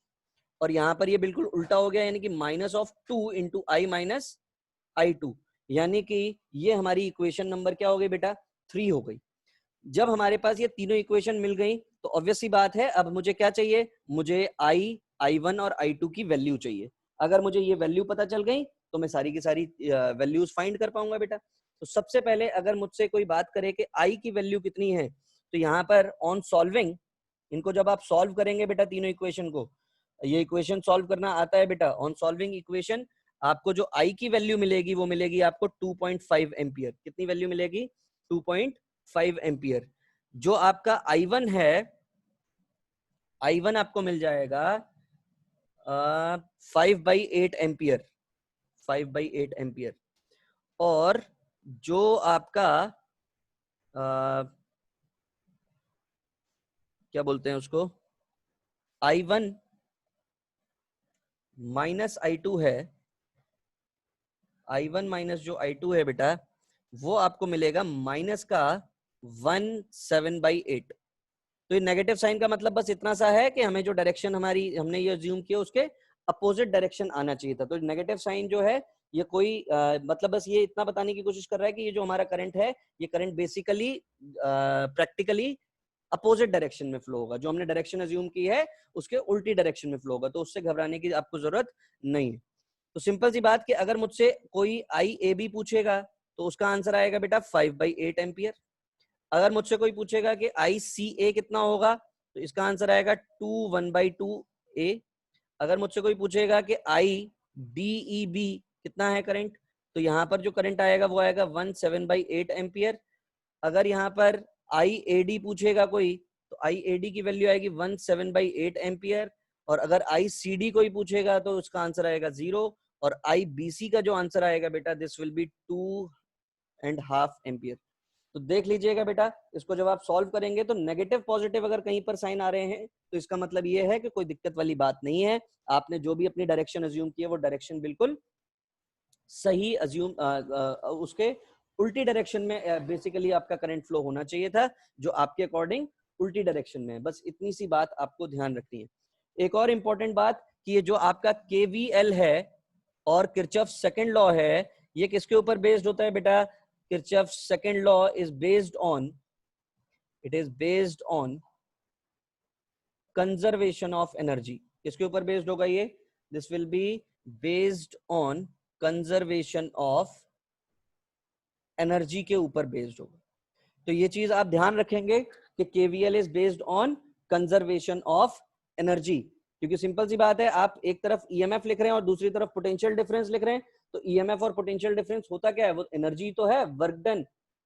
और यहाँ पर ये बिल्कुल उल्टा हो गया, यानी कि minus of 2 into I minus I2, यानी कि ये हमारी इक्वेशन नंबर क्या हो गई बेटा 3 हो गई। जब हमारे पास ये तीनों इक्वेशन मिल गई तो ऑब्वियस सी बात है, अब मुझे क्या चाहिए, मुझे I1 और I2 की वैल्यू चाहिए। अगर मुझे ये वैल्यू पता चल गई तो मैं सारी की सारी वैल्यूज फाइंड कर पाऊंगा बेटा। तो सबसे पहले अगर मुझसे कोई बात करे कि I की वैल्यू कितनी है, तो यहाँ पर ऑन सॉल्विंग, इनको जब आप सॉल्व करेंगे बेटा तीनों इक्वेशन को, ये इक्वेशन सॉल्व करना आता है बेटा, ऑन सॉल्विंग इक्वेशन आपको जो I की वैल्यू मिलेगी वो मिलेगी आपको 2.5 एम्पियर। कितनी वैल्यू मिलेगी 2.5 एम्पियर। जो आपका I1 है, I1 आपको मिल जाएगा 5/8 एम्पियर, 5/8 एम्पियर। और जो आपका क्या बोलते हैं उसको, I1 माइनस I2 है, I1 माइनस जो I2 है बेटा, वो आपको मिलेगा माइनस का 17/8। तो ये नेगेटिव साइन का मतलब बस इतना सा है कि हमें जो डायरेक्शन हमारी हमने ये अज्यूम किया उसके अपोजिट डायरेक्शन आना चाहिए था। तो नेगेटिव साइन जो है ये कोई मतलब बस ये इतना बताने की कोशिश कर रहा है कि ये जो हमारा करंट है, ये current basically practically opposite direction में फ्लो होगा, जो हमने डायरेक्शन अज्यूम की है उसके उल्टी डायरेक्शन में फ्लो होगा, तो उससे घबराने की आपको जरूरत नहीं है। तो सिंपल सी बात कि अगर मुझसे कोई IAB पूछेगा तो उसका आंसर आएगा बेटा 5/8 एम्पियर। अगर मुझसे कोई पूछेगा कि ICA कितना होगा तो इसका आंसर आएगा 1/2A। अगर मुझसे कोई पूछेगा कि IDEB कितना है करंट, तो यहाँ पर जो करंट आएगा वो आएगा 17/8 एम्पियर। अगर यहाँ पर IAD पूछेगा कोई तो IAD की वैल्यू आएगी 17/8 एम्पियर। और अगर ICD कोई पूछेगा तो उसका आंसर आएगा 0। और IBC का जो आंसर आएगा बेटा दिस विल बी 2.5 एम्पियर। तो देख लीजिएगा बेटा, इसको जब आप सॉल्व करेंगे तो नेगेटिव पॉजिटिव अगर कहीं पर साइन आ रहे हैं तो इसका मतलब ये है कि कोई दिक्कत वाली बात नहीं है, आपने जो भी अपनी डायरेक्शन अज्यूम की है वो डायरेक्शन बिल्कुल सही अज्यूम उसके उल्टी डायरेक्शन में बेसिकली आपका करंट फ्लो होना चाहिए था, जो आपके अकॉर्डिंग उल्टी डायरेक्शन में है। बस इतनी सी बात आपको ध्यान रखनी है। एक और इंपॉर्टेंट बात कि ये जो आपका KVL है और किरचॉफ सेकंड लॉ है, ये किसके ऊपर बेस्ड होता है बेटा, Kirchhoff second law is based on, it is based on conservation of energy. किसके ऊपर बेस्ड होगा ये, this will be based on conservation of energy के ऊपर बेस्ड होगा। तो ये चीज आप ध्यान रखेंगे कि KVL is based on conservation of energy, क्योंकि सिंपल सी बात है, आप एक तरफ EMF लिख रहे हैं और दूसरी तरफ पोटेंशियल डिफरेंस लिख रहे हैं, तो EMF और पोटेंशियल डिफरेंस होता क्या है, वो एनर्जी तो है, वर्क डन,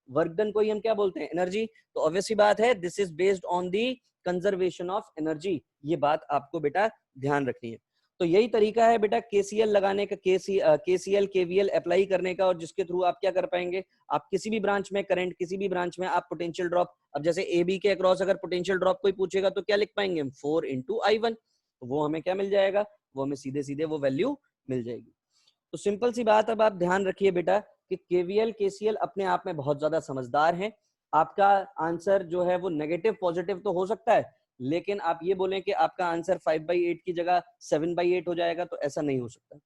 वर्क डन को ही हम क्या बोलते हैं, एनर्जी। तो ऑब्वियस सी बात है this is based on the conservation of energy. ये बात आपको बेटा ध्यान रखनी है। तो यही तरीका है बेटा केसीएल लगाने का, केसीएल केवीएल अप्लाई करने का, और जिसके थ्रू आप क्या कर पाएंगे, आप किसी भी ब्रांच में करंट, किसी भी ब्रांच में आप पोटेंशियल ड्रॉप, अब जैसे ए बी के अक्रॉस अगर पोटेंशियल ड्रॉप कोई पूछेगा तो क्या लिख पाएंगे हम, 4 इंटू I1, तो वो हमें क्या मिल जाएगा, वो हमें सीधे सीधे वो वैल्यू मिल जाएगी। तो सिंपल सी बात, अब आप ध्यान रखिए बेटा कि केवीएल केसीएल अपने आप में बहुत ज्यादा समझदार हैं। आपका आंसर जो है वो नेगेटिव पॉजिटिव तो हो सकता है, लेकिन आप ये बोलें कि आपका आंसर 5/8 की जगह 7/8 हो जाएगा, तो ऐसा नहीं हो सकता।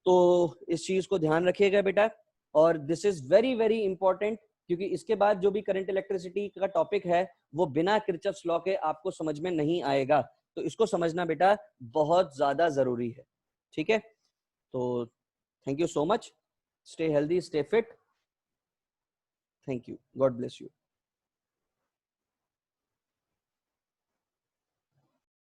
तो इस चीज को ध्यान रखिएगा बेटा, और this is very very important, क्योंकि इसके बाद जो भी करंट इलेक्ट्रिसिटी का टॉपिक है वो बिना किरचॉफ्स लॉ के आपको समझ में नहीं आएगा, तो इसको समझना बेटा बहुत ज्यादा जरूरी है। ठीक है, तो thank you so much, stay healthy, stay fit, thank you, God bless you.